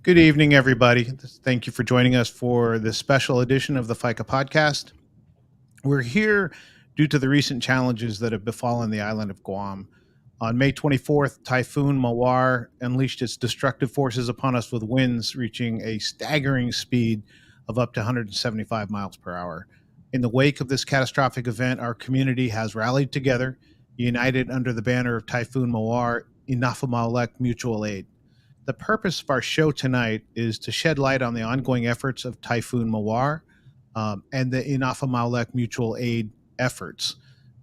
Good evening, everybody. Thank you for joining us for this special edition of the FICA podcast. We're here due to the recent challenges that have befallen the island of Guam. On May 24th, Typhoon Mawar unleashed its destructive forces upon us with winds reaching a staggering speed of up to 175 miles per hour. In the wake of this catastrophic event, our community has rallied together, united under the banner of Typhoon Mawar Inafa'maolek Mutual Aid. The purpose of our show tonight is to shed light on the ongoing efforts of Typhoon Mawar and the Inafa'maolek mutual aid efforts,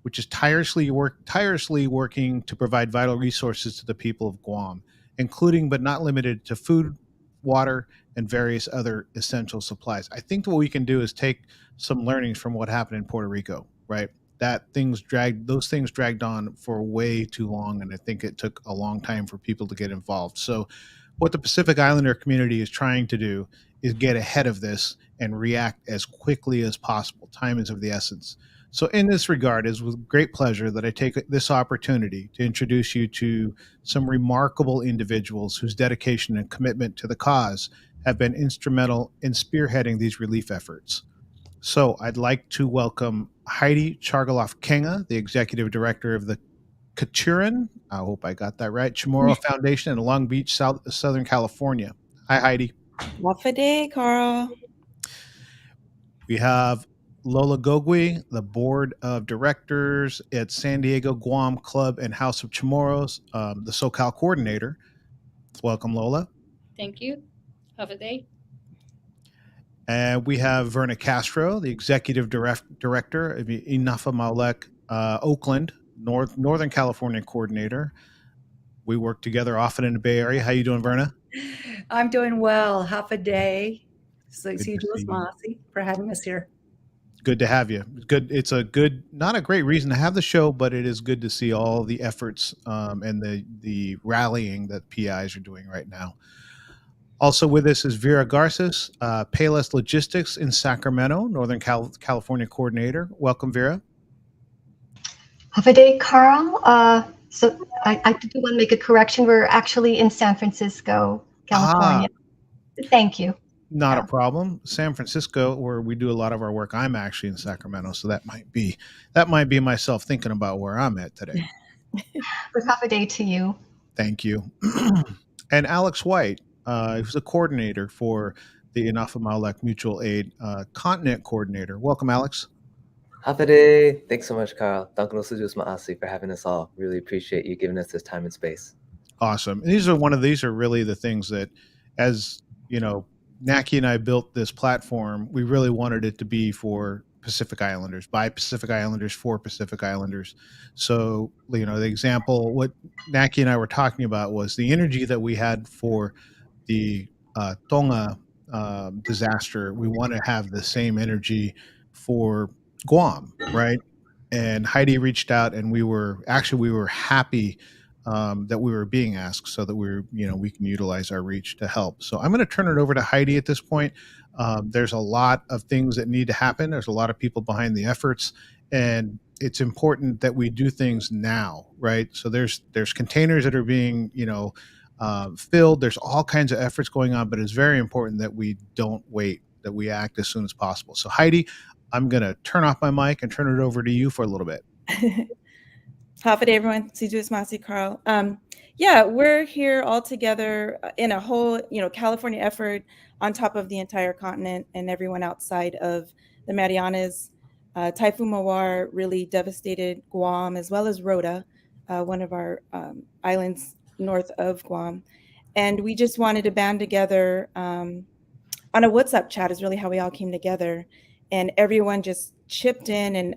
which is tirelessly working to provide vital resources to the people of Guam, including but not limited to food, water, and various other essential supplies. I think what we can do is take some learnings from what happened in Puerto Rico, right? Those things dragged on for way too long, and I think it took a long time for people to get involved. So what the Pacific Islander community is trying to do is get ahead of this and react as quickly as possible. Time is of the essence. So, in this regard, it is with great pleasure that I take this opportunity to introduce you to some remarkable individuals whose dedication and commitment to the cause have been instrumental in spearheading these relief efforts. So, I'd like to welcome Heidi Chargaloff Kenga, the executive director of the Katuran, I hope I got that right, Chamorro Foundation in Long Beach, Southern California. Hi, Heidi. Wafa day, Carl. We have Lola Gogui, the board of directors at San Diego Guam Club and House of Chamorros, the SoCal coordinator. Welcome, Lola. Thank you. Have a day. And we have Verna Castro, the executive director of Inafa'maolek Oakland, Northern California coordinator. We work together often in the Bay Area. How you doing, Verna? I'm doing well. Half a day. So Good see you, to see you. Masi, for having us here. Good to have you. Good. It's a good, not a great reason to have the show, but it is good to see all the efforts and the rallying that PIs are doing right now. Also with us is Vera Garces, Payless Logistics in Sacramento, Northern California coordinator. Welcome, Vera. Have a day, Carl. So I do want to make a correction. We're actually in San Francisco, California. Thank you. Not a problem. San Francisco, where we do a lot of our work. I'm actually in Sacramento, so that might be myself thinking about where I'm at today. With half a day to you. Thank you. And Alex White, who's a coordinator for the Inafa'maolek Mutual Aid Continent Coordinator. Welcome, Alex. Half a day. Thanks so much, Carl. Danke Ma'asi for having us all. Really appreciate you giving us this time and space. Awesome. And these are really the things that, as you know, Naki and I built this platform. We really wanted it to be for Pacific Islanders, by Pacific Islanders, for Pacific Islanders. So, you know, the example, what Naki and I were talking about was the energy that we had for the Tonga disaster. We want to have the same energy for Guam, right? And Heidi reached out, and we were happy that we were being asked, so that we can utilize our reach to help. So I'm going to turn it over to Heidi at this point. There's a lot of things that need to happen. There's a lot of people behind the efforts, and it's important that we do things now, right? So there's containers that are being filled. There's all kinds of efforts going on, but it's very important that we don't wait, that we act as soon as possible. So Heidi, I'm going to turn off my mic and turn it over to you for a little bit. Half a day, everyone. See you, Masi, Carl. Yeah, we're here all together in a whole, California effort on top of the entire continent and everyone outside of the Marianas. Typhoon Mawar really devastated Guam as well as Rota, one of our islands north of Guam. And we just wanted to band together on a WhatsApp chat is really how we all came together. And everyone just chipped in and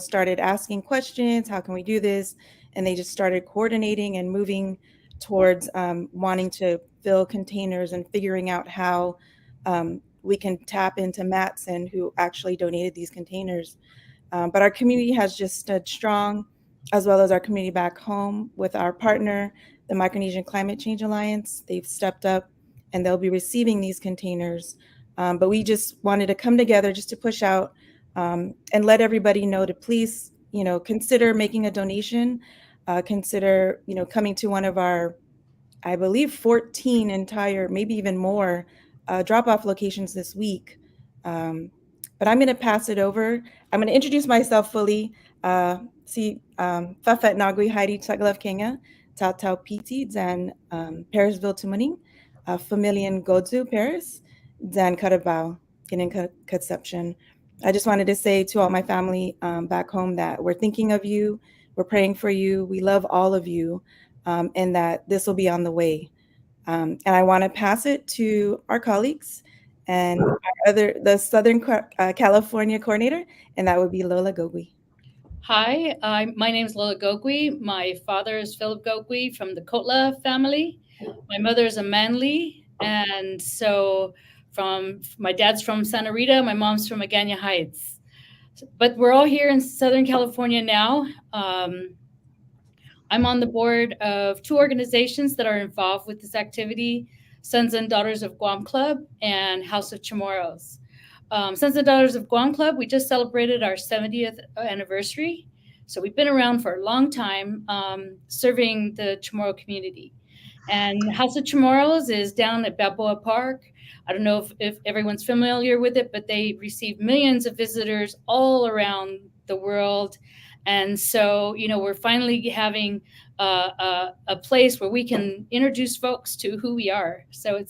started asking questions. How can we do this? And they just started coordinating and moving towards wanting to fill containers and figuring out how we can tap into Matson, who actually donated these containers. But our community has just stood strong, as well as our community back home with our partner, the Micronesian Climate Change Alliance. They've stepped up and they'll be receiving these containers. But we just wanted to come together just to push out and let everybody know to please, consider making a donation, consider, coming to one of our I believe 14 entire, maybe even more, drop-off locations this week. But I'm going to pass it over. I'm going to introduce myself fully. Fafet Nagui Heidi Tagalov Kenya, Tau Tau Piti, Dan Parisville Tumuning, Familian Godzu Paris, Dan Karabao, Ginin Conception. I just wanted to say to all my family back home that we're thinking of you, we're praying for you, we love all of you, and that this will be on the way. And I want to pass it to our colleagues and the Southern California coordinator, and that would be Lola Gogui. Hi, my name is Lola Gogui. My father is Philip Gogui from the Kotla family. My mother is a Manly, and so my dad's from Santa Rita, my mom's from Agana Heights. But we're all here in Southern California now. I'm on the board of two organizations that are involved with this activity, Sons and Daughters of Guam Club and House of Chamorros. Sons and Daughters of Guam Club, we just celebrated our 70th anniversary. So we've been around for a long time serving the Chamorro community. And House of Chamorros is down at Balboa Park. I don't know if everyone's familiar with it, but they receive millions of visitors all around the world. And so, we're finally having a place where we can introduce folks to who we are. So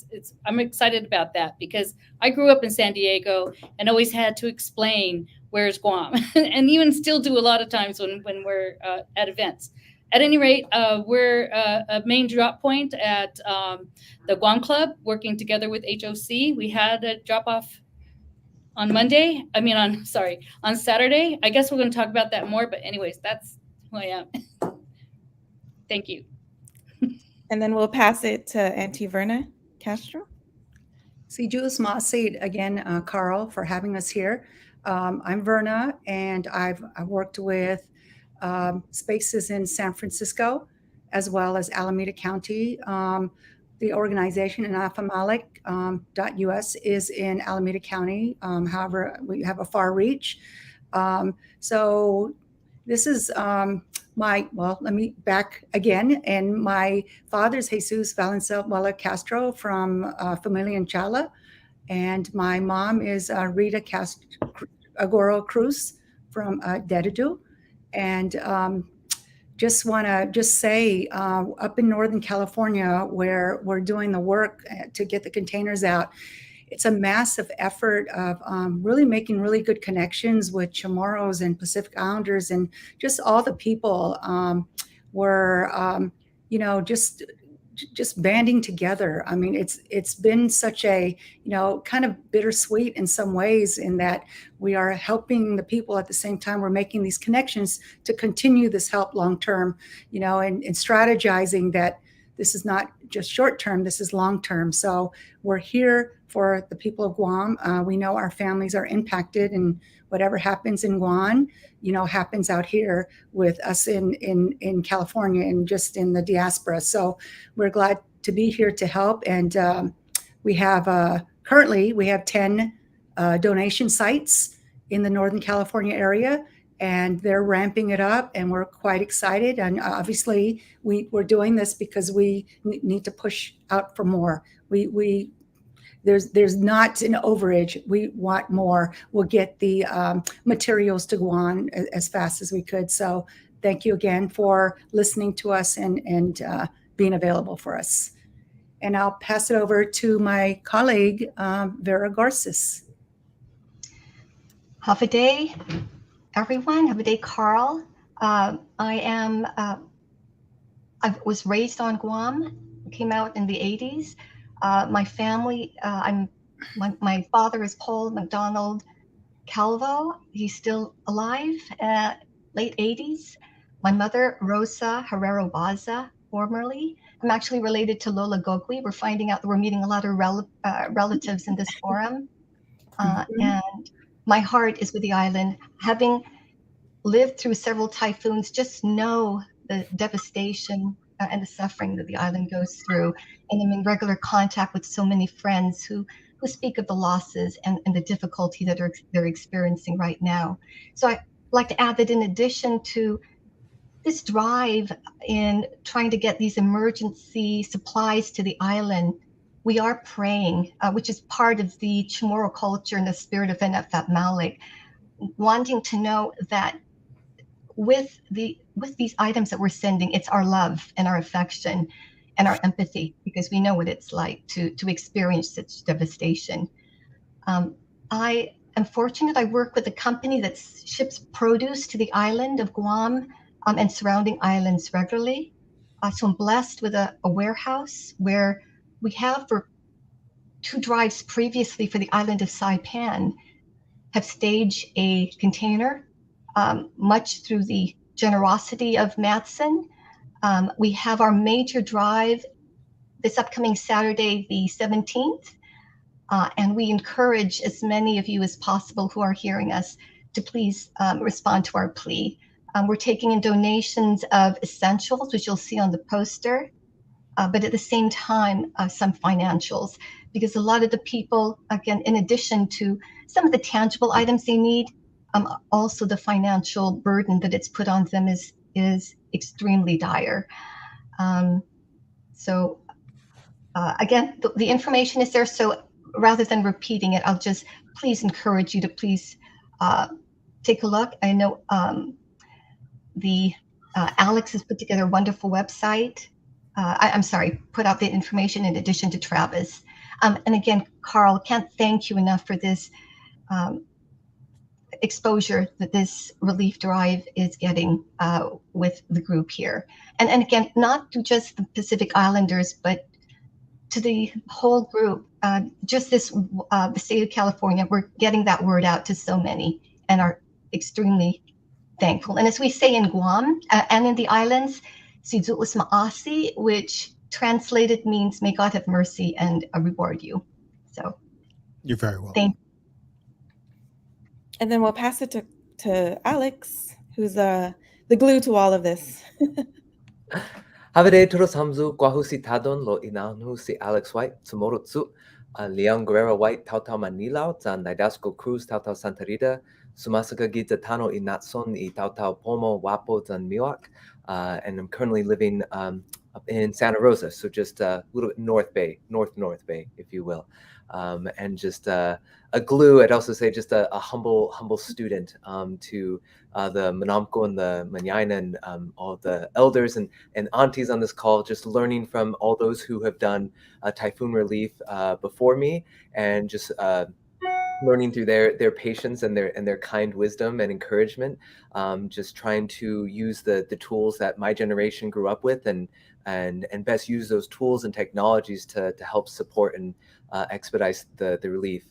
I'm excited about that because I grew up in San Diego and always had to explain where's Guam, and even still do a lot of times when we're at events. At any rate, we're a main drop point at the Guam Club, working together with HOC. We had a drop off on on Saturday. I guess we're going to talk about that more. But anyways, that's who I am. Thank you. And then we'll pass it to Auntie Verna Castro. Si Jules Masid again, Carl, for having us here. I'm Verna, and I've worked with spaces in San Francisco as well as Alameda County. The organization Inafa'maolek.us is in Alameda County. However, we have a far reach. So this is let me back again. And my father's Jesus Valenzuela Castro from Familia Chala. And my mom is Rita Agoro Cruz from Dedadu. And just want to say up in Northern California, where we're doing the work to get the containers out, it's a massive effort of really making really good connections with Chamorros and Pacific Islanders, and just all the people were, just banding together. I mean, it's been such a, kind of bittersweet in some ways, in that we are helping the people at the same time we're making these connections to continue this help long term, and strategizing that this is not just short term, this is long term. So we're here for the people of Guam. We know our families are impacted, and whatever happens in Guam, happens out here with us in California and just in the diaspora. So we're glad to be here to help. And we have currently 10 donation sites in the Northern California area, and they're ramping it up, and we're quite excited. And obviously we're doing this because we need to push out for more. There's not an overage. We want more. We'll get the materials to go on as fast as we could. So thank you again for listening to us and being available for us. And I'll pass it over to my colleague, Vera Garces. Have a day, everyone. Have a day, Carl. I was raised on Guam, came out in the 80s. My family, my father is Paul McDonald Calvo. He's still alive, late 80s. My mother, Rosa Herrero Baza, formerly. I'm actually related to Lola Gogui. We're finding out that we're meeting a lot of relatives in this forum. And my heart is with the island. Having lived through several typhoons, just know the devastation and the suffering that the island goes through. And I'm in regular contact with so many friends who speak of the losses and the difficulty that they're experiencing right now. So I'd like to add that in addition to this drive in trying to get these emergency supplies to the island, we are praying, which is part of the Chamorro culture and the spirit of Inafa'maolek, wanting to know that with these items that we're sending, it's our love and our affection and our empathy, because we know what it's like to experience such devastation. I am fortunate. I work with a company that ships produce to the island of Guam and surrounding islands regularly. So I'm blessed with a warehouse where we have, for 2 drives previously for the island of Saipan, have staged a container, much through the generosity of Matson. We have our major drive this upcoming Saturday, the 17th, and we encourage as many of you as possible who are hearing us to please respond to our plea. We're taking in donations of essentials, which you'll see on the poster, but at the same time, some financials, because a lot of the people, again, in addition to some of the tangible items they need, also the financial burden that it's put on them is extremely dire. So again, the information is there. So rather than repeating it, I'll just please encourage you to please take a look. I know Alex has put together a wonderful website. I'm sorry, put out the information in addition to Travis. And again, Carl, can't thank you enough for this exposure that this relief drive is getting with the group here. And again, not to just the Pacific Islanders, but to the whole group. Just the state of California, we're getting that word out to so many and are extremely thankful. And as we say in Guam and in the islands, Sidu'us Ma'asi, which translated means may God have mercy and reward you. So You're very welcome. thank you. And then we'll pass it to Alex, who's the glue to all of this. Havide turo samzu kwahusi tadon lo inanhu si Alex White tumorutsu Leon Guerrero White Tautau Manilao Zan Didasco Cruz Tautau Santa Rita Sumasaka Gita Tano Inatson I Tautau Pomo Wapo Zan Miwak, and I'm currently living up in Santa Rosa, so just a little bit North Bay, if you will, and just a glue. I'd also say just a humble student to the Manamko and the Manyaina and all the elders and aunties on this call, just learning from all those who have done typhoon relief before me, and just learning through their patience and their kind wisdom and encouragement, just trying to use the tools that my generation grew up with and best use those tools and technologies to help support and expedite the relief.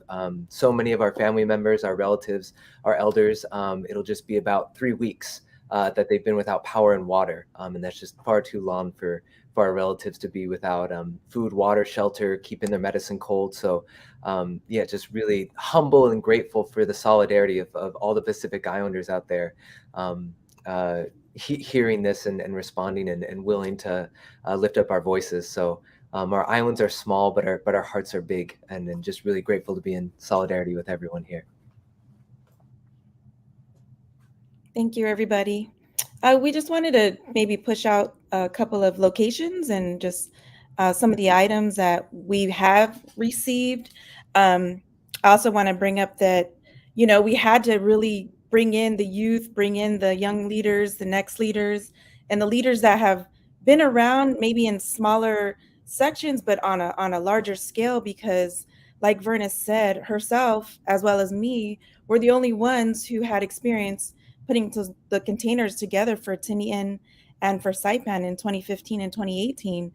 So many of our family members, our relatives, our elders, it'll just be about 3 weeks that they've been without power and water, and that's just far too long for our relatives to be without food, water, shelter, keeping their medicine cold. So yeah, just really humble and grateful for the solidarity of all the Pacific Islanders out there, hearing this and responding and willing to lift up our voices. So our islands are small, but our hearts are big, and just really grateful to be in solidarity with everyone here. Thank you, everybody. We just wanted to maybe push out a couple of locations and just some of the items that we have received. I also want to bring up that, we had to really bring in the youth, bring in the young leaders, the next leaders, and the leaders that have been around maybe in smaller sections, but on a larger scale, because like Verna said herself, as well as me, we're the only ones who had experience putting the containers together for Tinian and for Saipan in 2015 and 2018.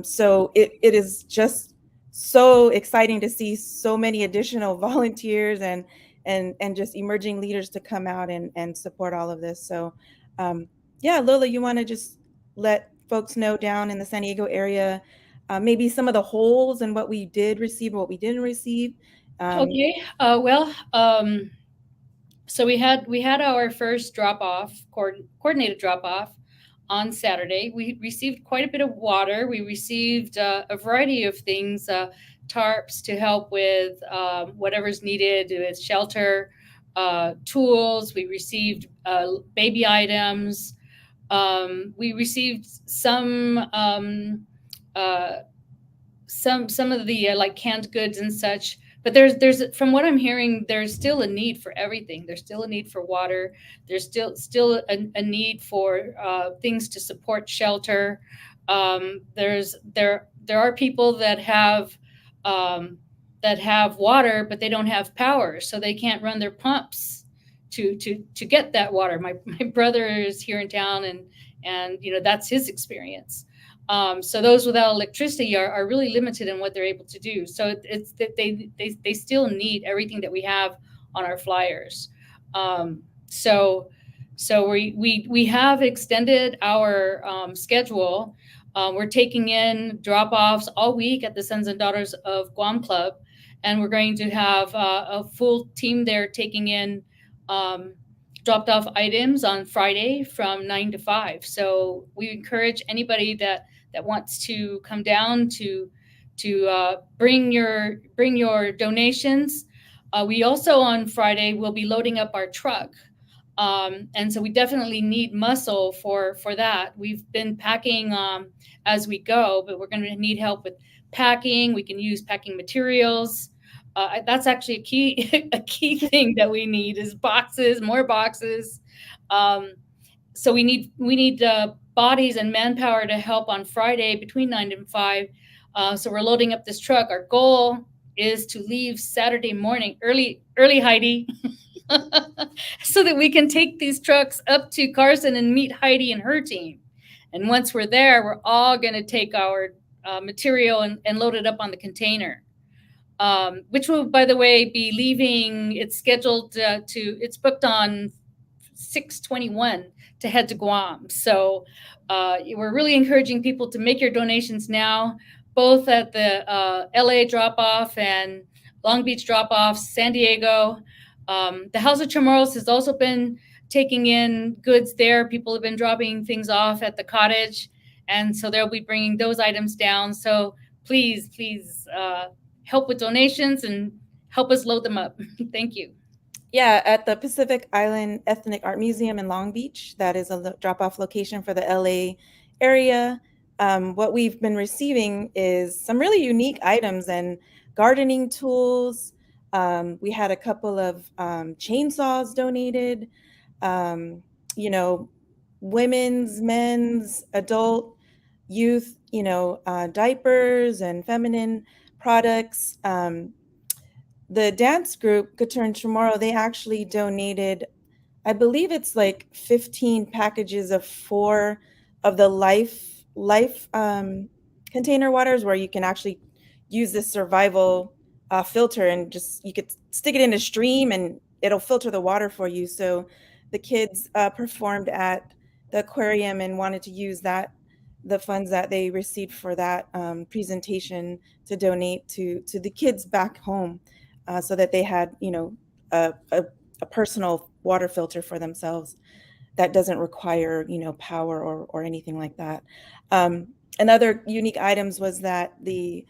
So it is just so exciting to see so many additional volunteers and just emerging leaders to come out and support all of this. So yeah, Lola, you want to just let folks know down in the San Diego area, maybe some of the holes and what we did receive or what we didn't receive. Okay. So we had our first coordinated drop off on Saturday. We received quite a bit of water. We received a variety of things, tarps to help with whatever's needed with shelter, tools. We received baby items, We received some of the like canned goods and such, but there's from what I'm hearing, there's still a need for everything. There's still a need for water. There's still a need for things to support shelter. There are people that have water, but they don't have power, so they can't run their pumps to get that water. My brother is here in town, and that's his experience. So those without electricity are really limited in what they're able to do. So it's that they still need everything that we have on our flyers. So we have extended our schedule. We're taking in drop-offs all week at the Sons and Daughters of Guam Club, and we're going to have a full team there taking in dropped off items on Friday from 9 to 5. So we encourage anybody that wants to come down to bring your donations. We also on Friday will be loading up our truck. And so we definitely need muscle for that. We've been packing as we go, but we're going to need help with packing. We can use packing materials. That's actually a key thing that we need is boxes, more boxes. So we need bodies and manpower to help on Friday between 9 and 5. So we're loading up this truck. Our goal is to leave Saturday morning early, Heidi, so that we can take these trucks up to Carson and meet Heidi and her team. And once we're there, we're all going to take our material and load it up on the container, which will, by the way, be leaving. It's scheduled it's booked on 6/21 to head to Guam. So we're really encouraging people to make your donations now, both at the LA drop-off and Long Beach drop-off, San Diego. The House of Chamorros has also been taking in goods there. People have been dropping things off at the cottage, and so they'll be bringing those items down. So please help with donations and help us load them up. Thank you. Yeah, at the Pacific Island Ethnic Art Museum in Long Beach, that is a drop-off location for the LA area. What we've been receiving is some really unique items and gardening tools. We had a couple of chainsaws donated, women's, men's, adult, youth, diapers and feminine products. The dance group, Katurn Chamorro, they actually donated, I believe it's like 15 packages of 4 of the life container waters, where you can actually use this survival filter and just, you could stick it in a stream and it'll filter the water for you. So the kids performed at the aquarium and wanted to use the funds that they received for that presentation to donate to the kids back home. So that they had, a personal water filter for themselves that doesn't require, power or anything like that. Another unique items was that the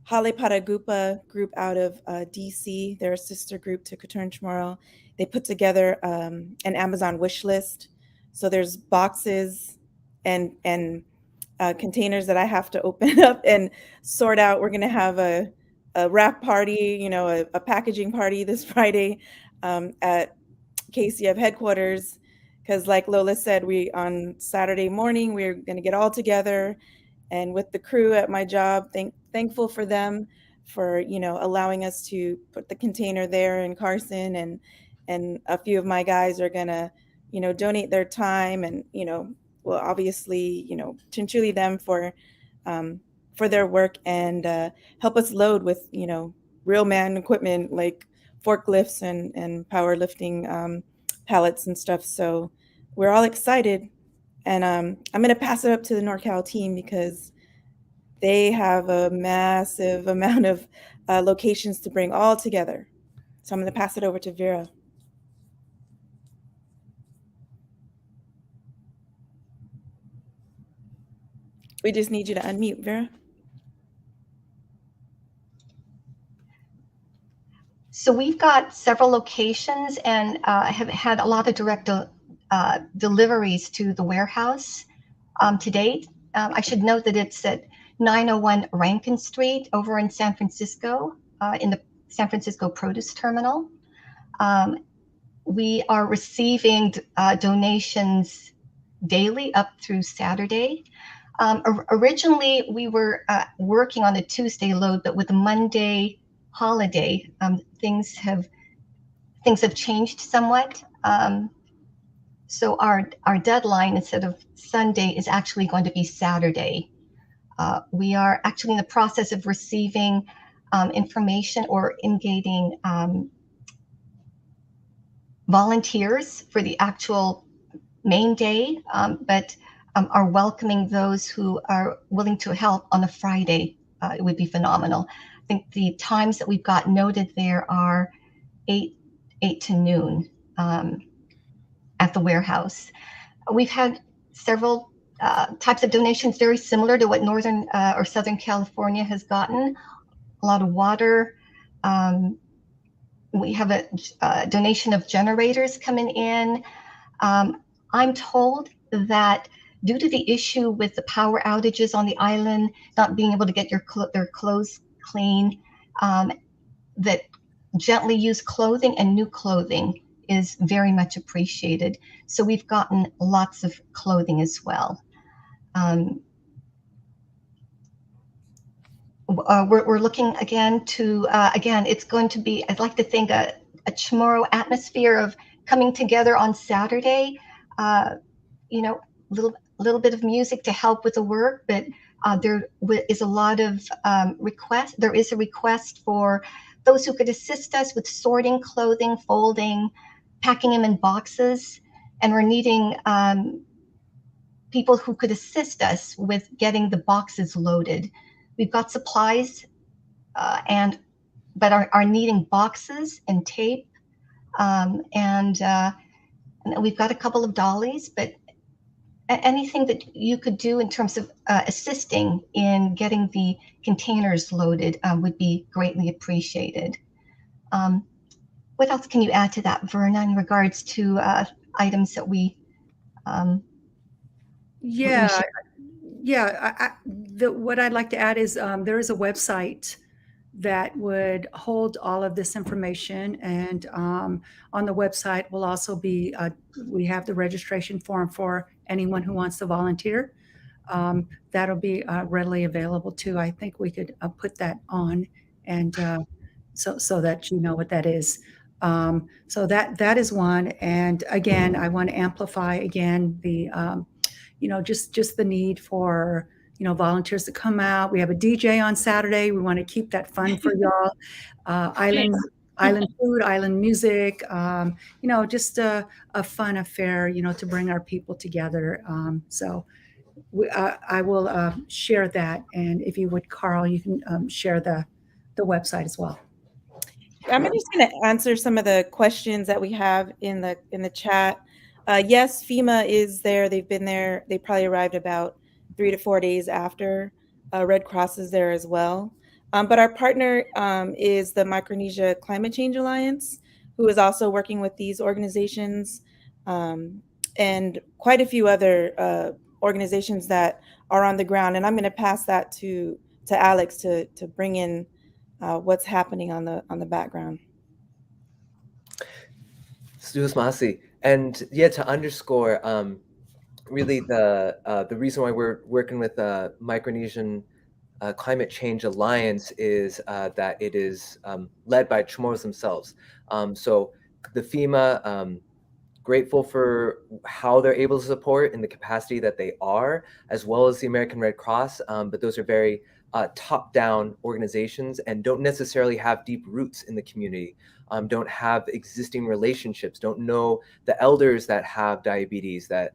Hale Paragupa group out of DC, their sister group to Katurn Chamorro, they put together an Amazon wish list. So there's boxes and containers that I have to open up and sort out. We're going to have a wrap party, a packaging party this Friday at KCF headquarters. Because like Lola said, on Saturday morning, we're going to get all together. And with the crew at my job, thankful for them for, allowing us to put the container there in Carson. And a few of my guys are going to, donate their time and, well, obviously, chinchuli them for their work and help us load with, real man equipment like forklifts and powerlifting pallets and stuff. So we're all excited. And I'm going to pass it up to the NorCal team because they have a massive amount of locations to bring all together. So I'm going to pass it over to Vera. We just need you to unmute, Vera. So we've got several locations and have had a lot of direct deliveries to the warehouse to date. I should note that it's at 901 Rankin Street over in San Francisco, in the San Francisco Produce Terminal. We are receiving donations daily up through Saturday. Originally, we were working on a Tuesday load, but with the Monday holiday, things have changed somewhat. So our deadline, instead of Sunday, is actually going to be Saturday. We are actually in the process of receiving information or engaging volunteers for the actual main day, but are welcoming those who are willing to help on a Friday. It would be phenomenal. I think the times that we've got noted there are 8 to noon at the warehouse. We've had several types of donations very similar to what Northern or Southern California has gotten. A lot of water. We have a donation of generators coming in. I'm told that due to the issue with the power outages on the island, not being able to get their clothes clean, that gently used clothing and new clothing is very much appreciated. So we've gotten lots of clothing as well. We're looking again to, again, it's going to be, I'd like to think, a Chamorro atmosphere of coming together on Saturday. You know, little bit of music to help with the work, but there is a lot of requests. There is a request for those who could assist us with sorting clothing, folding, packing them in boxes, and we're needing people who could assist us with getting the boxes loaded. We've got supplies, but are needing boxes and tape, and we've got a couple of dollies, but anything that you could do in terms of assisting in getting the containers loaded would be greatly appreciated. What else can you add to that, Verna, in regards to items that we? What I'd like to add is there is a website that would hold all of this information, and on the website will also be we have the registration form for anyone who wants to volunteer. That'll be readily available too. I think we could put that on, and so that you know what that is. So that is one. And again, I want to amplify again the just the need for volunteers to come out. We have a DJ on Saturday. We want to keep that fun for y'all. Island food, island music, just a fun affair, to bring our people together. So I will share that. And if you would, Carl, you can share the website as well. I'm just going to answer some of the questions that we have in the chat. Yes, FEMA is there. They've been there. They probably arrived about 3 to 4 days after. Red Cross is there as well. But our partner is the Micronesia Climate Change Alliance, who is also working with these organizations and quite a few other organizations that are on the ground. And I'm going to pass that to Alex to bring in what's happening on the background. Masi. And yeah, to underscore really the reason why we're working with Micronesian Climate Change Alliance is that it is led by Chamorros themselves. So the FEMA, grateful for how they're able to support in the capacity that they are, as well as the American Red Cross, but those are very top-down organizations and don't necessarily have deep roots in the community, don't have existing relationships, don't know the elders that have diabetes that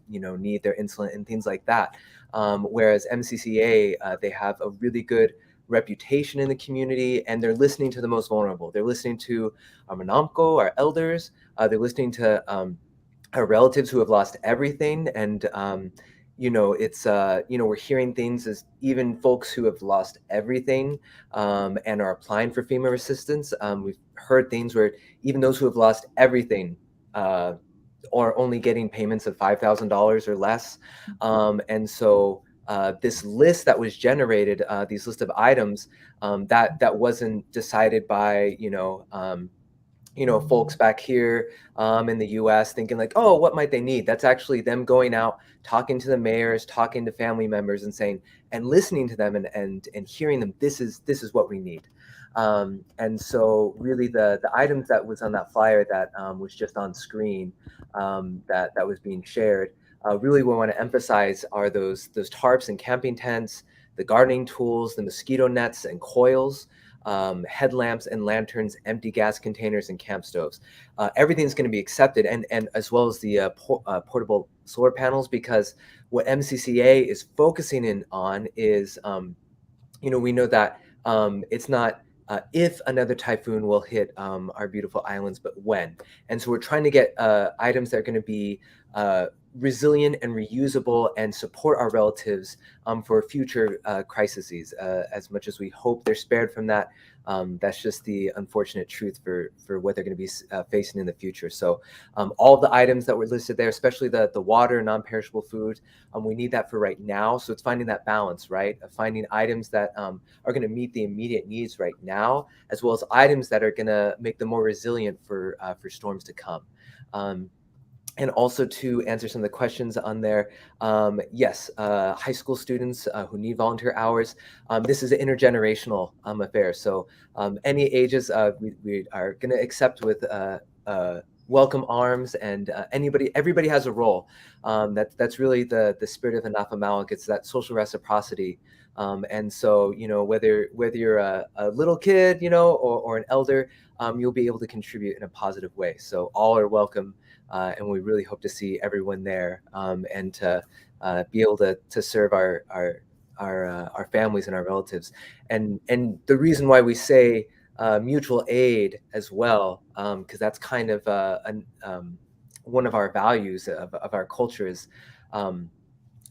need their insulin and things like that. Whereas MCCA, they have a really good reputation in the community, and they're listening to the most vulnerable. They're listening to our Manamko, our elders. They're listening to our relatives who have lost everything, and it's we're hearing things as even folks who have lost everything and are applying for FEMA assistance. We've heard things where even those who have lost everything or only getting payments of $5,000 or less. And so this list that was generated, these list of items, that wasn't decided by, folks back here in the US thinking like, oh, what might they need? That's actually them going out, talking to the mayors, talking to family members and saying, and listening to them and hearing them, this is what we need. And so really the items that was on that flyer that was just on screen, that was being shared, really what I want to emphasize are those tarps and camping tents, the gardening tools, the mosquito nets and coils, headlamps and lanterns, empty gas containers, and camp stoves. Everything's going to be accepted, and as well as the portable solar panels, because what MCCA is focusing in on is, we know that it's not if another typhoon will hit our beautiful islands, but when. And so we're trying to get items that are going to be resilient and reusable and support our relatives for future crises. As much as we hope they're spared from that, that's just the unfortunate truth for what they're going to be facing in the future. So all of the items that were listed there, especially the water, non-perishable food, we need that for right now. So it's finding that balance, right? Of finding items that are going to meet the immediate needs right now, as well as items that are going to make them more resilient for storms to come. And also to answer some of the questions on there, yes, high school students who need volunteer hours, this is an intergenerational affair. So any ages, we are going to accept with welcome arms, and everybody has a role. That's really the spirit of Inafa'maolek. It's that social reciprocity. And so, whether you're a little kid, or an elder, you'll be able to contribute in a positive way. So all are welcome. And we really hope to see everyone there, and to be able to serve our families and our relatives. And the reason why we say mutual aid as well, because that's kind of one of our values of our culture is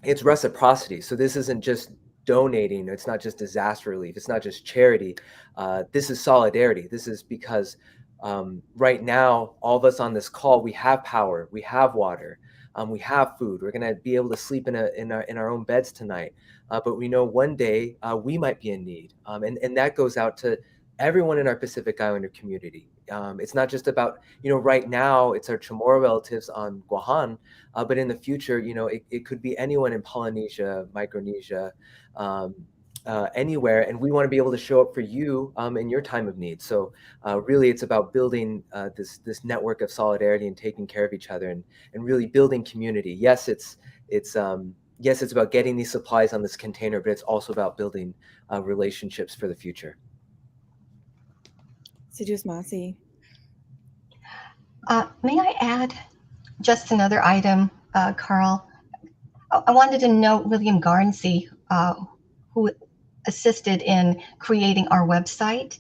it's reciprocity. So this isn't just donating. It's not just disaster relief. It's not just charity. This is solidarity. This is because right now, all of us on this call, we have power, we have water, we have food. We're going to be able to sleep in our own beds tonight. But we know one day we might be in need. And that goes out to everyone in our Pacific Islander community. It's not just about, right now it's our Chamorro relatives on Guahan, but in the future, it could be anyone in Polynesia, Micronesia, anywhere, and we want to be able to show up for you in your time of need. So really it's about building this network of solidarity and taking care of each other, and really building community. Yes, it's about getting these supplies on this container, but it's also about building relationships for the future. Sijus Masi. May I add just another item, Carl? I wanted to note William Garnsey, who assisted in creating our website,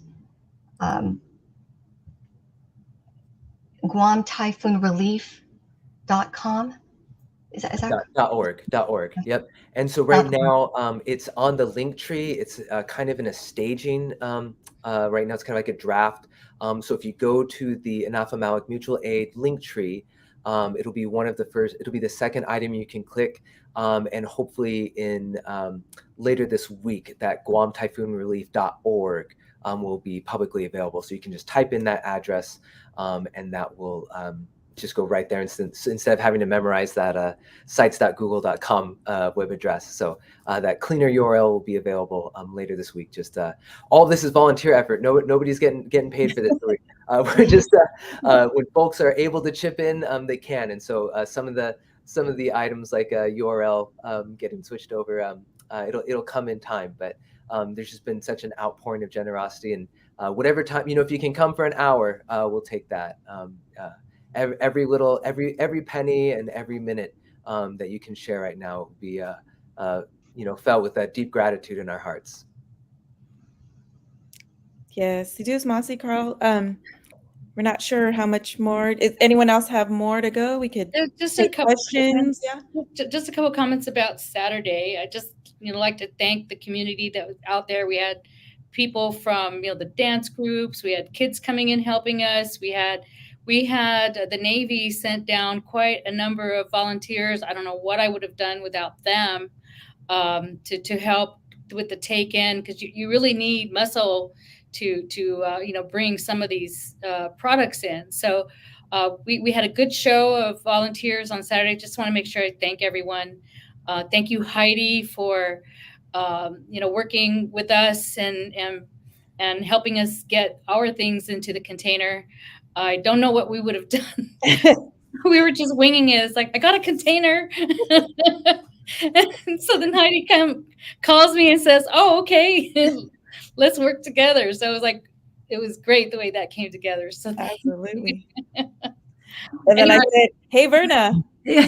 GuamTyphoonRelief.com. Is that .org. Yep. And so right now, it's on the link tree. It's kind of in a staging. Right now, it's kind of like a draft. So if you go to the Inafa'maolek Mutual Aid link tree, it'll be one of the first. It'll be the second item you can click, and hopefully in later this week, that GuamTyphoonRelief.org will be publicly available. So you can just type in that address, and that will just go right there instead of having to memorize that sites.google.com web address. So that cleaner URL will be available later this week. Just all of this is volunteer effort. Nobody's getting paid for this. We're just when folks are able to chip in, they can. And so some of the items like URL getting switched over, it'll come in time. But there's just been such an outpouring of generosity, and whatever time, if you can come for an hour, we'll take that. Every penny and every minute that you can share right now will be felt with that deep gratitude in our hearts. Yes, Sijus Masi, Carl. We're not sure how much more. Does anyone else have more to go? We could just take a couple questions. Yeah. Just a couple of comments about Saturday. I just like to thank the community that was out there. We had people from the dance groups. We had kids coming in helping us. We we had the Navy sent down quite a number of volunteers. I don't know what I would have done without them, to help with the take in, because you really need muscle to bring some of these products in. So we had a good show of volunteers on Saturday. Just want to make sure I thank everyone. Thank you, Heidi, for working with us and helping us get our things into the container. I don't know what we would have done. We were just winging it. It's like, I got a container. And so then Heidi calls me and says, "Oh, okay, let's work together." So it was great the way that came together. So Absolutely. And then I said, "Hey, Verna, you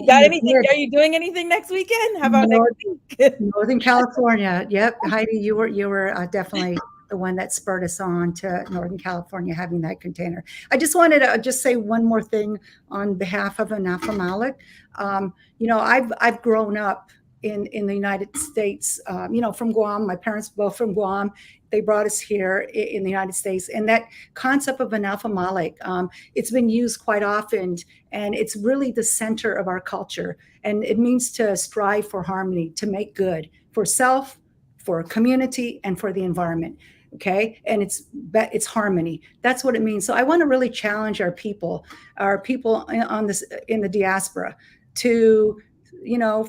got anything? Are you doing anything next weekend? How about next week?" Northern California. Yep, Heidi, you were definitely the one that spurred us on to Northern California having that container. I just wanted to just say one more thing on behalf of Inafa'maolek. I've grown up in the United States, from Guam. My parents both from Guam. They brought us here in the United States. And that concept of Inafa'maolek, it's been used quite often, and it's really the center of our culture. And it means to strive for harmony, to make good for self, for community, and for the environment. Okay. And it's harmony. That's what it means. So I want to really challenge our people on this in the diaspora to,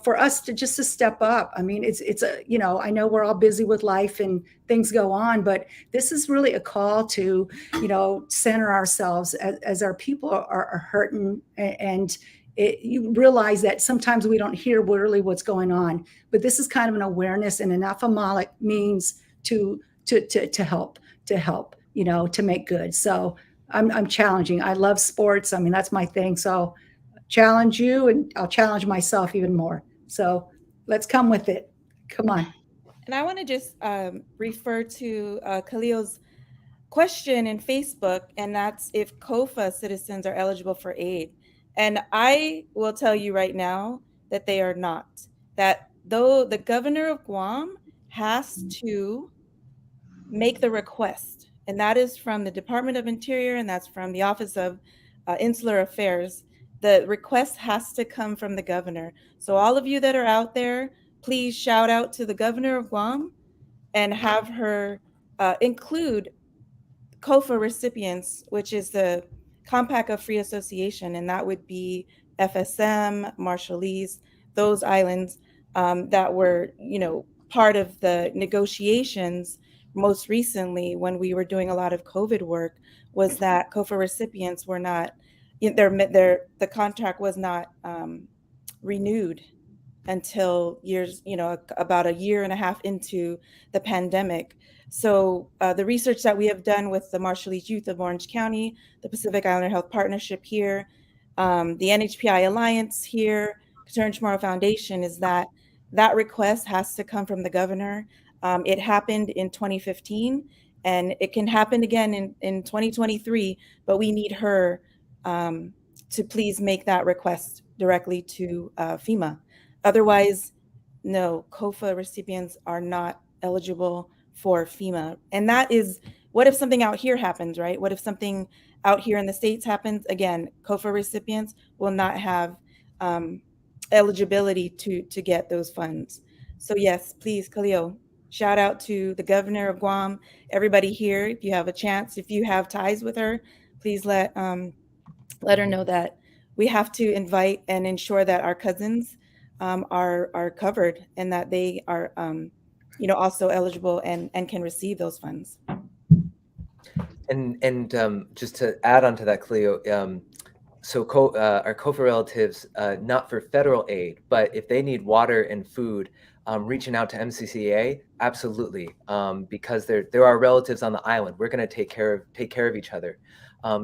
for us to step up. I mean, I know we're all busy with life and things go on, but this is really a call to, center ourselves as our people are hurting, and you realize that sometimes we don't hear really what's going on, but this is kind of an awareness, and Inafa'maolek means to help, to make good. So I'm challenging. I love sports. I mean, that's my thing. So challenge you, and I'll challenge myself even more. So let's come with it. Come on. And I want to just refer to Khalil's question in Facebook, and that's if COFA citizens are eligible for aid. And I will tell you right now that they are not. That though the governor of Guam has to make the request, and that is from the Department of Interior, and that's from the Office of Insular Affairs. The request has to come from the governor. So all of you that are out there, please shout out to the governor of Guam and have her include COFA recipients, which is the Compact of Free Association, and that would be FSM, Marshallese, those islands that were, part of the negotiations most recently when we were doing a lot of COVID work, was that COFA recipients were not, the contract was not renewed until about a year and a half into the pandemic. So the research that we have done with the Marshallese Youth of Orange County, the Pacific Islander Health Partnership here, the NHPI Alliance here, Typhoon Mawar Foundation, is that request has to come from the governor. It happened in 2015, and it can happen again in 2023, but we need her to please make that request directly to FEMA. Otherwise, no, COFA recipients are not eligible for FEMA. And that is, what if something out here happens, right? What if something out here in the States happens? Again, COFA recipients will not have eligibility to get those funds. So yes, please, Khalil, shout out to the governor of Guam, everybody here. If you have a chance, if you have ties with her, please let her know that we have to invite and ensure that our cousins are covered, and that they are also eligible and can receive those funds. And just to add on to that, Cleo, our COFA relatives, not for federal aid, but if they need water and food, reaching out to MCCA, absolutely, because there are relatives on the island. We're going to take care of each other,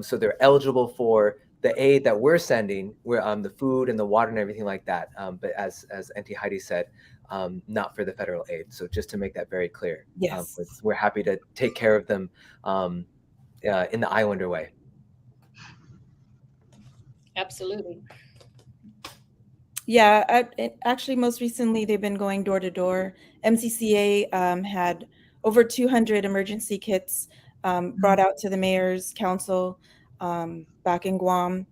so they're eligible for the aid that we're sending, where the food and the water and everything like that. But as Auntie Heidi said, not for the federal aid. So just to make that very clear, yes, we're happy to take care of them in the Islander way. Absolutely. Yeah, actually, most recently they've been going door to door. MCCA had over 200 emergency kits brought out to the mayor's council. back in Guam.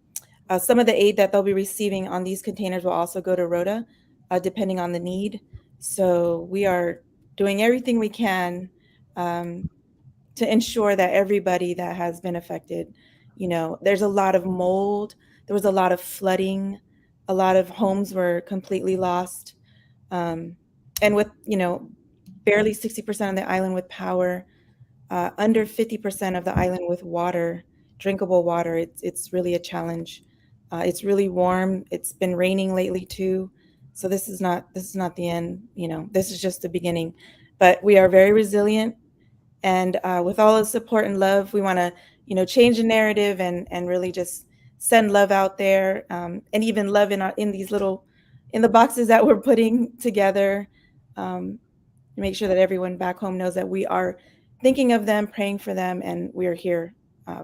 Some of the aid that they'll be receiving on these containers will also go to Rhoda, depending on the need. So we are doing everything we can to ensure that everybody that has been affected, there's a lot of mold, there was a lot of flooding, a lot of homes were completely lost. And with, barely 60% of the island with power, under 50% of the island with water, drinkable water, it's really a challenge. It's really warm. It's been raining lately too. So this is not the end, this is just the beginning. But we are very resilient. And with all the support and love, we want to, change the narrative and really just send love out there, and even love in these in the boxes that we're putting together, to make sure that everyone back home knows that we are thinking of them, praying for them, and we are here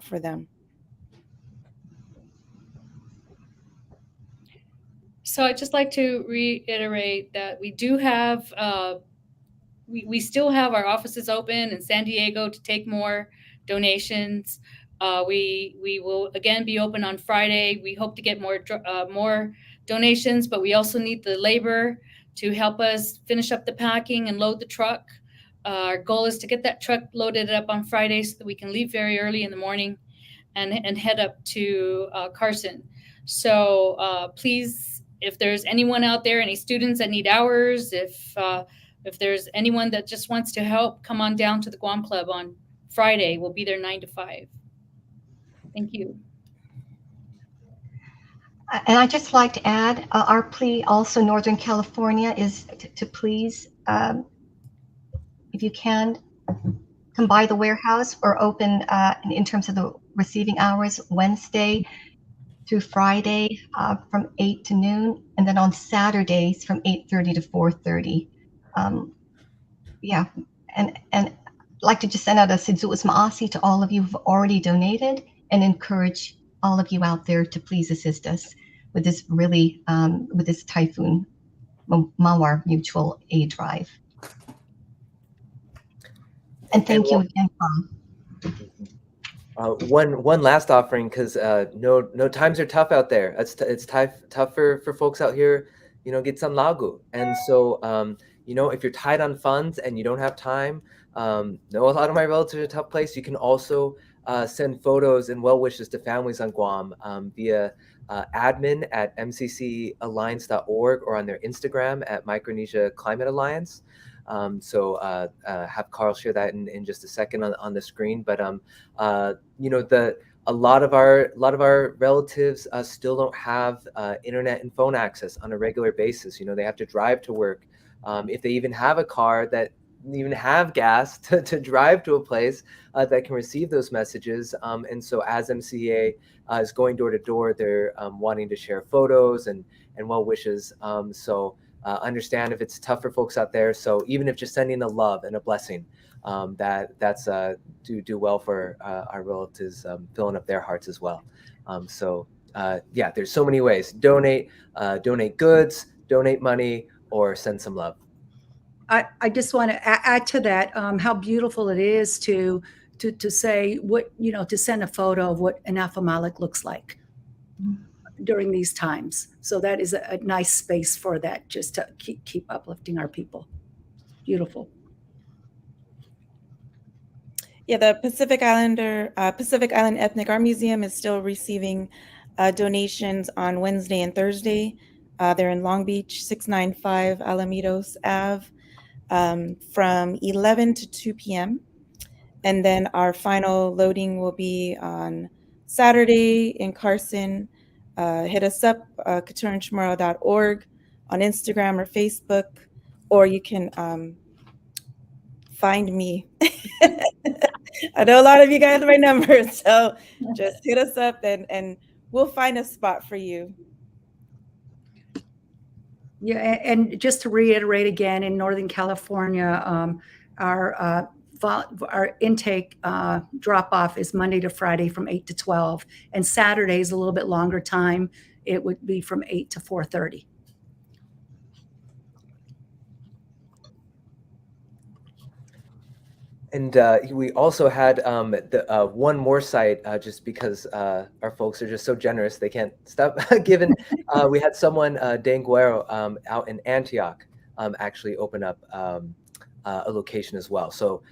for them. So I'd just like to reiterate that we do have, we still have our offices open in San Diego to take more donations. We will again be open on Friday. We hope to get more donations, but we also need the labor to help us finish up the packing and load the truck. Our goal is to get that truck loaded up on Friday so that we can leave very early in the morning and head up to Carson. So please, if there's anyone out there, any students that need hours, if there's anyone that just wants to help, come on down to the Guam Club on Friday. We'll be there 9 to 5. Thank you. And I'd just like to add, our plea also Northern California is to please, if you can, come by the warehouse. Or open in terms of the receiving hours, Wednesday through Friday from 8 to noon, and then on Saturdays from 8:30 to 4:30. Yeah, and I'd like to just send out a Sidzu'us Ma'asi to all of you who've already donated, and encourage all of you out there to please assist us with this really, with this Typhoon Mawar Mutual Aid Drive. And thank you again, Tom. One last offering, because no times are tough out there. It's tough for folks out here, get some lagu. And so if you're tight on funds and you don't have time, know a lot of my relatives are in a tough place. You can also send photos and well wishes to families on Guam via admin at mccalliance.org or on their Instagram at Micronesia Climate Alliance. So have Carl share that in just a second on the screen. But a lot of our relatives still don't have internet and phone access on a regular basis. They have to drive to work. If they even have a car that even have gas to drive to a place that can receive those messages. And so as MCA is going door to door, they're wanting to share photos and well wishes. So understand if it's tough for folks out there. So even if just sending a love and a blessing, that's do well for our relatives, filling up their hearts as well. Yeah, there's so many ways. Donate goods, donate money, or send some love. I just want to add to that how beautiful it is to say what, to send a photo of what Inafa'maolek looks like during these times. So that is a nice space for that, just to keep uplifting our people. Beautiful. Yeah, the Pacific Island Ethnic Art Museum is still receiving donations on Wednesday and Thursday. They're in Long Beach, 695 Alamitos Ave, from 11 to 2 p.m. And then our final loading will be on Saturday in Carson. Hit us up, coutureandchamorro.org on Instagram or Facebook, or you can find me. I know a lot of you guys have my number, so just hit us up and we'll find a spot for you. Yeah, and just to reiterate again, in Northern California, our intake drop-off is Monday to Friday from 8 to 12, and Saturday is a little bit longer time. It would be from 8 to 4:30. And we also had one more site, just because our folks are just so generous, they can't stop giving. We had someone, Dan Guerrero, out in Antioch, actually open up a location as well. So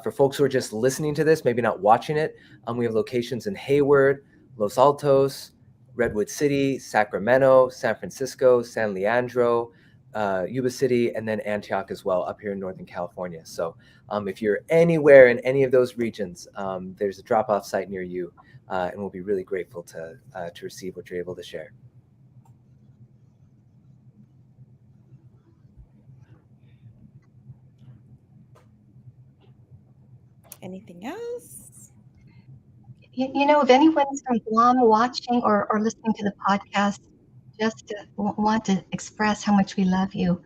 for folks who are just listening to this, maybe not watching it, we have locations in Hayward, Los Altos, Redwood City, Sacramento, San Francisco, San Leandro, Yuba City, and then Antioch as well up here in Northern California. So if you're anywhere in any of those regions, there's a drop-off site near you, and we'll be really grateful to receive what you're able to share. Anything else? You know, if anyone's from Guam watching or listening to the podcast, just want to express how much we love you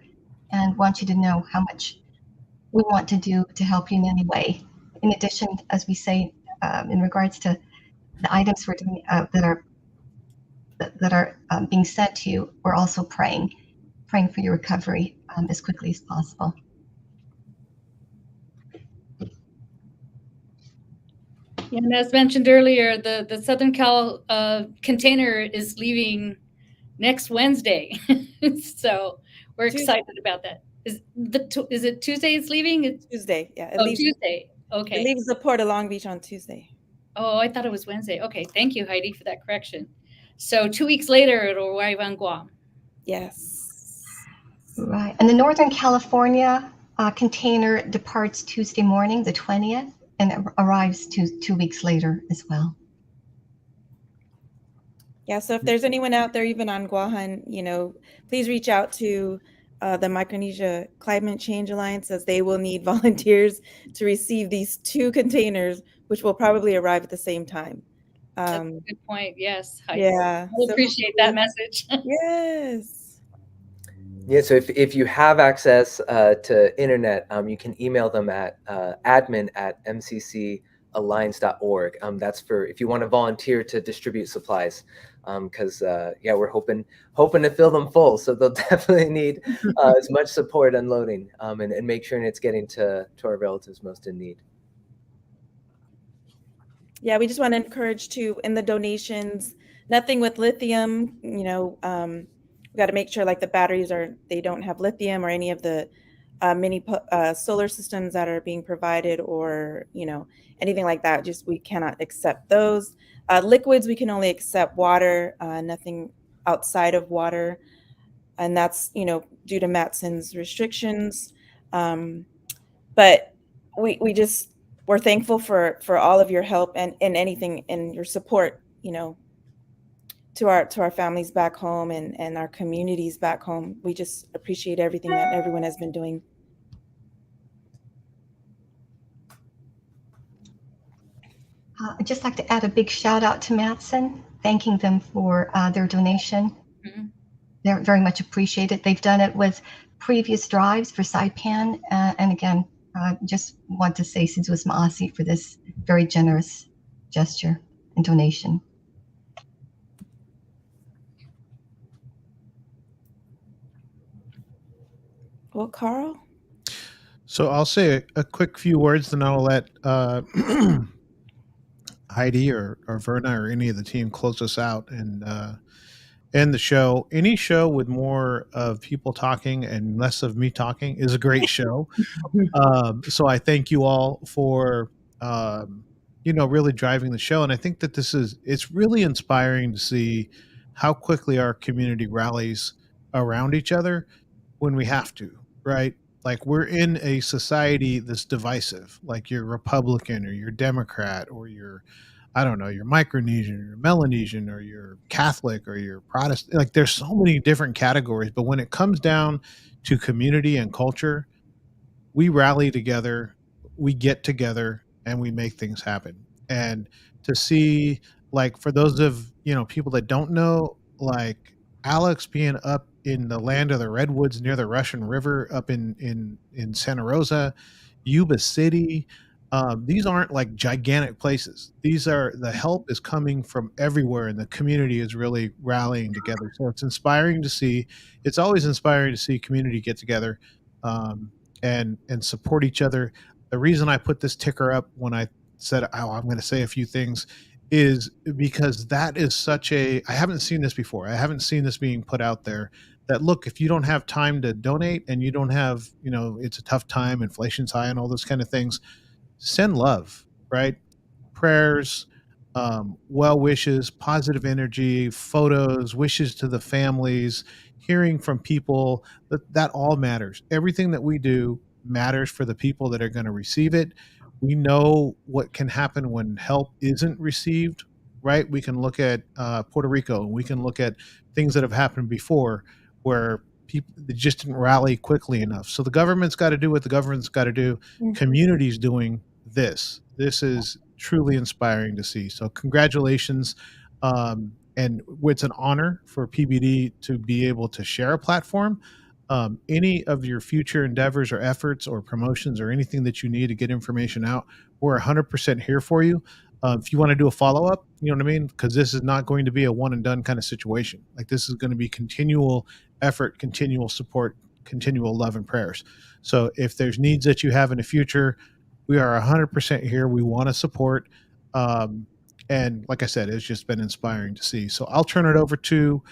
and want you to know how much we want to do to help you in any way. In addition, as we say, in regards to the items we're doing that are being sent to you, we're also praying for your recovery as quickly as possible. And as mentioned earlier, the Southern Cal container is leaving next Wednesday. So we're Tuesday. excited about that. Is it Tuesday it's leaving? It's Tuesday. Yeah. Tuesday. Okay. It leaves the port of Long Beach on Tuesday. Oh, I thought it was Wednesday. Okay. Thank you, Heidi, for that correction. So 2 weeks later, it'll arrive on Guam. Yes. Right. And the Northern California container departs Tuesday morning, the 20th, and arrives 2 weeks later as well. Yeah, so if there's anyone out there, even on Guahan, please reach out to the Micronesia Climate Change Alliance, as they will need volunteers to receive these 2 containers, which will probably arrive at the same time. That's a good point. Yes. Yeah. I appreciate that message. Yes. Yeah, so if you have access to internet, you can email them at admin@mccalliance.org. That's for if you want to volunteer to distribute supplies, because we're hoping to fill them full. So they'll definitely need as much support unloading, and make sure it's getting to our relatives most in need. Yeah, we just want to encourage in the donations, nothing with lithium. We got to make sure like the batteries they don't have lithium or any of the mini solar systems that are being provided, or anything like that. Just we cannot accept those. Liquids, we can only accept water, nothing outside of water, and that's due to Matson's restrictions. But we're thankful for all of your help and anything and your support, to our families back home and our communities back home. We just appreciate everything that everyone has been doing. I'd just like to add a big shout out to Matson, thanking them for their donation. Mm-hmm. They're very much appreciated. They've done it with previous drives for Saipan, and again, just want to say Sidus Maasi for this very generous gesture and donation. Well, Carl? So I'll say a quick few words, then I'll let Heidi or Verna or any of the team close us out and end the show. Any show with more of people talking and less of me talking is a great show. So I thank you all for really driving the show. And I think that it's really inspiring to see how quickly our community rallies around each other when we have to, right? Like we're in a society that's divisive, like you're Republican or you're Democrat or you're, I don't know, you're Micronesian or you're Melanesian or you're Catholic or you're Protestant. Like there's so many different categories, but when it comes down to community and culture, we rally together, we get together, and we make things happen. And to see, like, for those of people that don't know, like Alex being up in the land of the redwoods near the Russian River, up in Santa Rosa, Yuba City. These aren't like gigantic places. The help is coming from everywhere, and the community is really rallying together. So it's inspiring to see. It's always inspiring to see community get together and support each other. The reason I put this ticker up when I said, oh, I'm going to say a few things, is because that is such a, I haven't seen this before. I haven't seen this being put out there, that look, if you don't have time to donate and you don't have, it's a tough time, inflation's high and all those kind of things, send love, right? Prayers, well wishes, positive energy, photos, wishes to the families, hearing from people, that all matters. Everything that we do matters for the people that are going to receive it. We know what can happen when help isn't received, right? We can look at Puerto Rico. We can look at things that have happened before where people they just didn't rally quickly enough. So the government's got to do what the government's got to do. Community's doing this. This is truly inspiring to see. So congratulations. And it's an honor for PBD to be able to share a platform. Any of your future endeavors or efforts or promotions or anything that you need to get information out, we're 100% here for you. If you want to do a follow-up, you know what I mean? Because this is not going to be a one and done kind of situation. Like, this is going to be continual effort, continual support, continual love and prayers. So if there's needs that you have in the future, we are 100% here. We want to support. And like I said, it's just been inspiring to see. So I'll turn it over to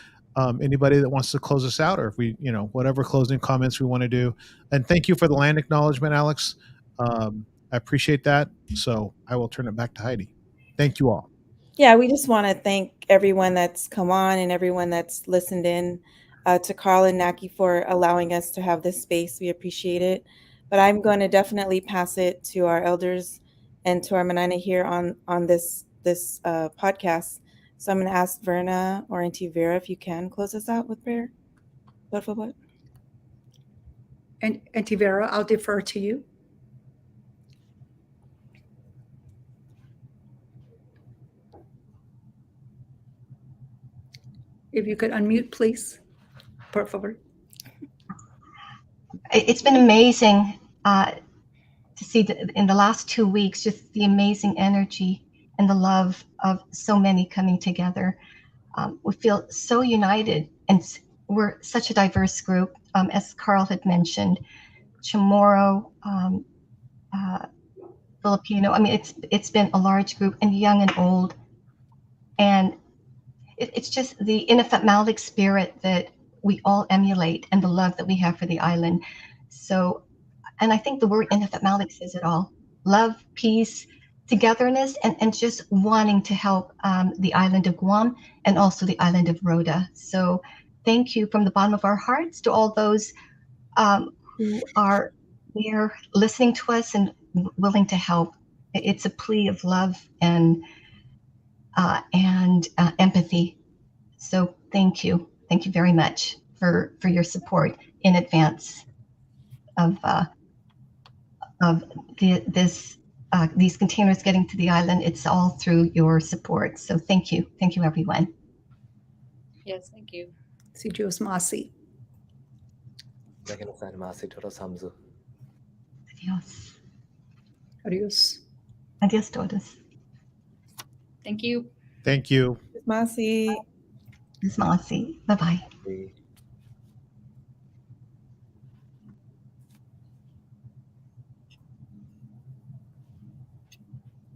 anybody that wants to close us out, or if we, whatever closing comments we want to do. And thank you for the land acknowledgement, Alex. I appreciate that. So I will turn it back to Heidi. Thank you all. Yeah, we just want to thank everyone that's come on and everyone that's listened in, to Carl and Naki for allowing us to have this space. We appreciate it. But I'm going to definitely pass it to our elders and to our Manana here on this podcast. So I'm going to ask Verna or Auntie Vera if you can close us out with prayer. What? And Auntie Vera, I'll defer to you. If you could unmute, please. Por favor. It's been amazing to see in the last 2 weeks, just the amazing energy and the love of so many coming together. We feel so united, and we're such a diverse group. As Carl had mentioned, Chamorro, Filipino. I mean, it's been a large group, and young and old, and it's just the Inafa'maolek spirit that we all emulate, and the love that we have for the island. So, and I think the word Inafa'maolek says it all: love, peace, togetherness, and just wanting to help the island of Guam and also the island of Rota. So thank you from the bottom of our hearts to all those who are there listening to us and willing to help. It's a plea of love and empathy. So thank you. Thank you very much for your support in advance of these containers getting to the island. It's all through your support. So thank you. Thank you, everyone. Yes, thank you. Si Diyos masi. Adios. Adios. Adios todos. Thank you. Thank you. Masi. Adios, Masi. Bye-bye.